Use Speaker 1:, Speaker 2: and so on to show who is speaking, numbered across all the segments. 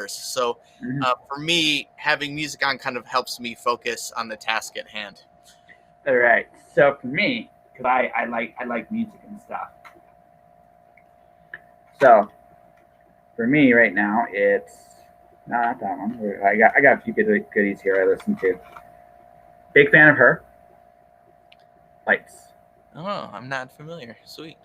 Speaker 1: So for me, having music on kind of helps me focus on the task at hand.
Speaker 2: All right. So for me, because I like music and stuff. So for me right now, it's not that one. I got a few good goodies here I listen to. Big fan of her. Lights.
Speaker 1: Oh, I'm not familiar. Sweet.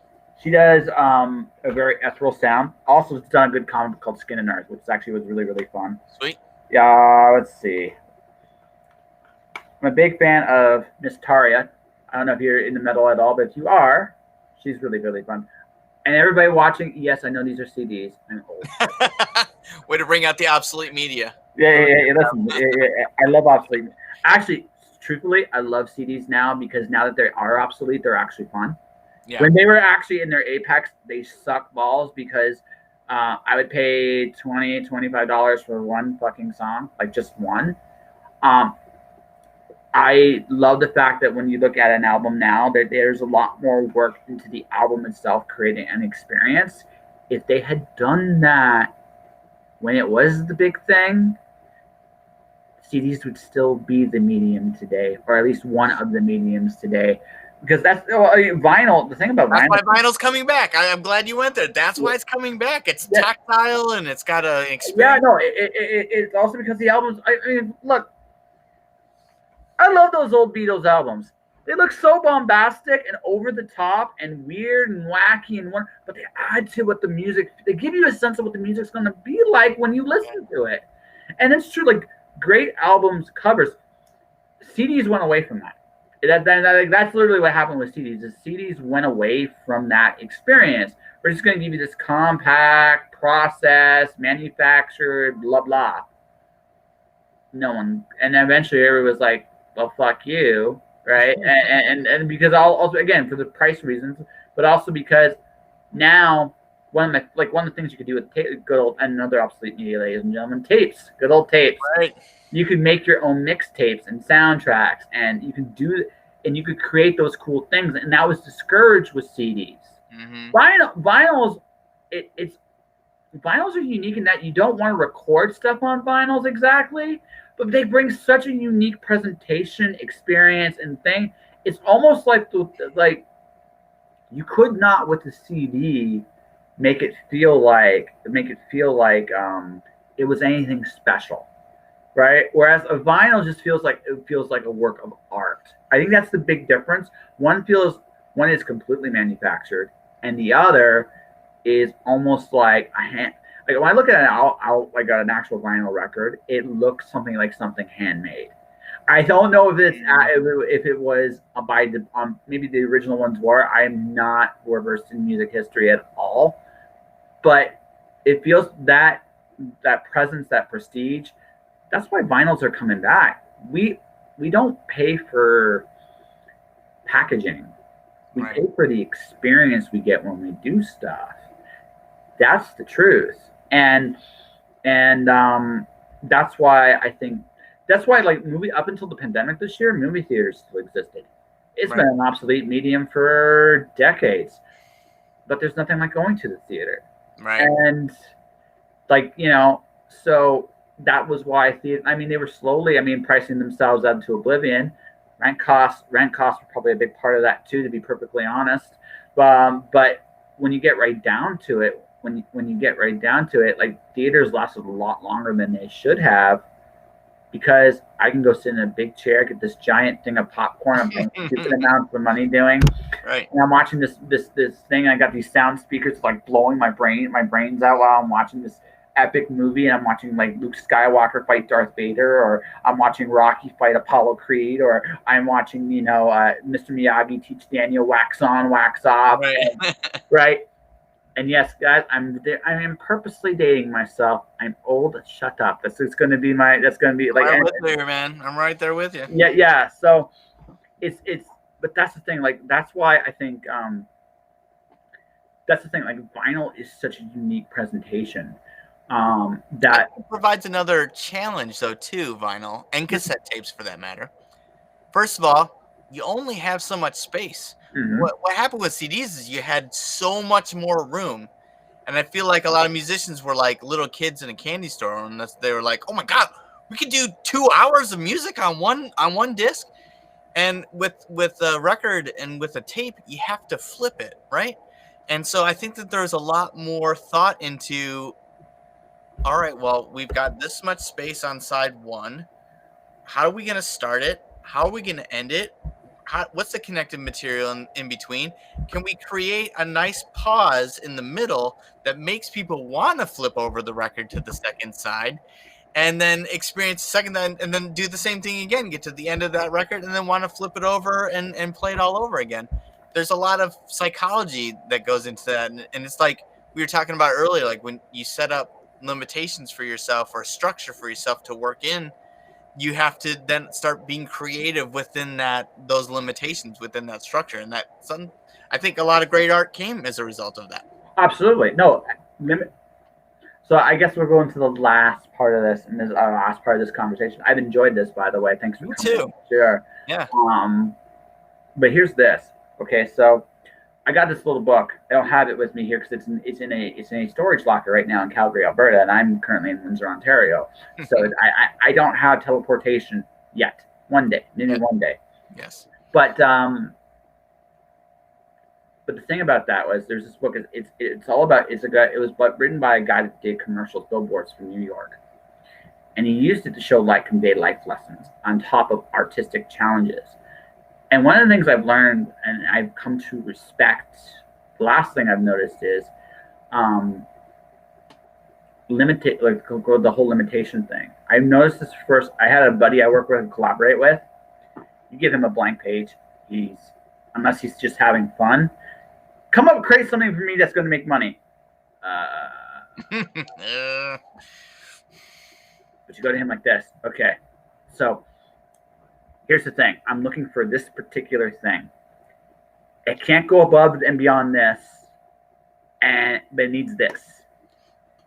Speaker 2: She does a very ethereal sound. Also, it's done a good comic called Skin and Earth, which actually was really fun.
Speaker 1: Sweet.
Speaker 2: Yeah, let's see. I'm a big fan of Miss Taria. I don't know if you're into metal at all, but if you are, she's really fun. And everybody watching, yes, I know these are CDs. I'm old.
Speaker 1: Way to bring out the obsolete media.
Speaker 2: Yeah. Listen, I love obsolete. Actually, truthfully, I love CDs now because now that they are obsolete, they're actually fun. Yeah. When they were actually in their apex, they suck balls because I would pay $25 for one fucking song, like just one. I love the fact that when you look at an album now, that there's a lot more work into the album itself, creating an experience. If they had done that when it was the big thing, CDs would still be the medium today, or at least one of the mediums today. Because that's vinyl. The thing about
Speaker 1: vinyl. That's why vinyl's coming back. I'm glad you went there. That's why it's coming back. It's tactile and it's got an experience.
Speaker 2: Yeah, no, it's also because the albums. I mean, look, I love those old Beatles albums. They look so bombastic and over the top and weird and wacky and but they add to what the music. They give you a sense of what the music's going to be like when you listen to it. And it's true. Like great albums covers. CDs went away from that. That's literally what happened with CDs. The CDs went away from that experience. We're just going to give you this compact, processed, manufactured, blah blah. No one, and eventually everybody was like, "Well, fuck you," right? and because also again for the price reasons, but also because now one of the things you could do with good old and another obsolete media, ladies and gentlemen, tapes, good old tapes.
Speaker 1: Right.
Speaker 2: You could make your own mixtapes and soundtracks, and you could create those cool things, and that was discouraged with CDs. Mm-hmm. Vinyls, vinyls are unique in that you don't want to record stuff on vinyls exactly, but they bring such a unique presentation experience and thing. It's almost like you could not with the CD make it feel like it was anything special. Right. Whereas a vinyl just feels like a work of art. I think that's the big difference. One is completely manufactured, and the other is almost like a hand. Like when I look at an actual vinyl record, it looks something handmade. I don't know if it was by maybe the original ones were. I am not versed in music history at all, but it feels that presence, that prestige. That's why vinyls are coming back. We don't pay for packaging. We pay for the experience we get when we do stuff. That's the truth. And that's why like movie up until the pandemic this year, movie theaters still existed. It's been an obsolete medium for decades. But there's nothing like going to the theater.
Speaker 1: Right.
Speaker 2: And so that was why they were slowly, pricing themselves out into oblivion. Rent costs were probably a big part of that too, to be perfectly honest. But when you get right down to it, like theaters lasted a lot longer than they should have, because I can go sit in a big chair, get this giant thing of popcorn, I'm paying stupid amounts of money doing.
Speaker 1: Right.
Speaker 2: And I'm watching this thing, and I got these sound speakers like blowing my brains out while I'm watching this epic movie, and I'm watching like Luke Skywalker fight Darth Vader, or I'm watching Rocky fight Apollo Creed, or I'm watching Mr. Miyagi teach Daniel wax on, wax off, right? And yes, guys, I am purposely dating myself. I'm old. Shut up. That's going to be like.
Speaker 1: I'm with you, man. I'm right there with you.
Speaker 2: Yeah. So it's. But that's the thing. Like that's why I think. That's the thing. Like vinyl is such a unique presentation. That
Speaker 1: provides another challenge though too, vinyl and cassette tapes for that matter. First of all, you only have so much space. Mm-hmm. What happened with CDs is you had so much more room. And I feel like a lot of musicians were like little kids in a candy store, and they were like, "Oh my god, we could do 2 hours of music on one disc." And with a record and with a tape, you have to flip it, right? And so I think that there's a lot more thought into, all right, well, we've got this much space on side one. How are we going to start it? How are we going to end it? What's the connective material in between? Can we create a nice pause in the middle that makes people want to flip over the record to the second side, and then experience the second, and then do the same thing again, get to the end of that record, and then want to flip it over and play it all over again? There's a lot of psychology that goes into that. And it's like we were talking about earlier, like when you set up limitations for yourself or structure for yourself to work in, you have to then start being creative within those limitations, within that structure. And I think a lot of great art came as a result of that.
Speaker 2: Absolutely. No. So I guess we're going to the last part of this, and this is our last part of this conversation. I've enjoyed this, by the way. Thanks for coming.
Speaker 1: Me too.
Speaker 2: Sure.
Speaker 1: Yeah.
Speaker 2: But here's this. Okay, so I got this little book. I don't have it with me here because it's in a storage locker right now in Calgary, Alberta, and I'm currently in Windsor, Ontario. So I don't have teleportation yet. One day, maybe one day.
Speaker 1: Yes.
Speaker 2: But the thing about that was there's this book. It's all about it was written by a guy that did commercial billboards from New York, and he used it to show convey life lessons on top of artistic challenges. And one of the things I've learned and I've come to respect, the last thing I've noticed is the whole limitation thing. I've noticed this first. I had a buddy I work with and collaborate with. You give him a blank page, unless he's just having fun, come up, create something for me that's going to make money. But you go to him like this. Okay, so here's the thing. I'm looking for this particular thing. It can't go above and beyond this, but it needs this.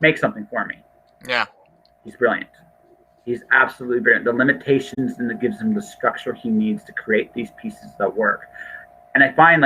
Speaker 2: Make something for me.
Speaker 1: Yeah.
Speaker 2: He's brilliant. He's absolutely brilliant. The limitations, and it gives him the structure he needs to create these pieces that work. And I find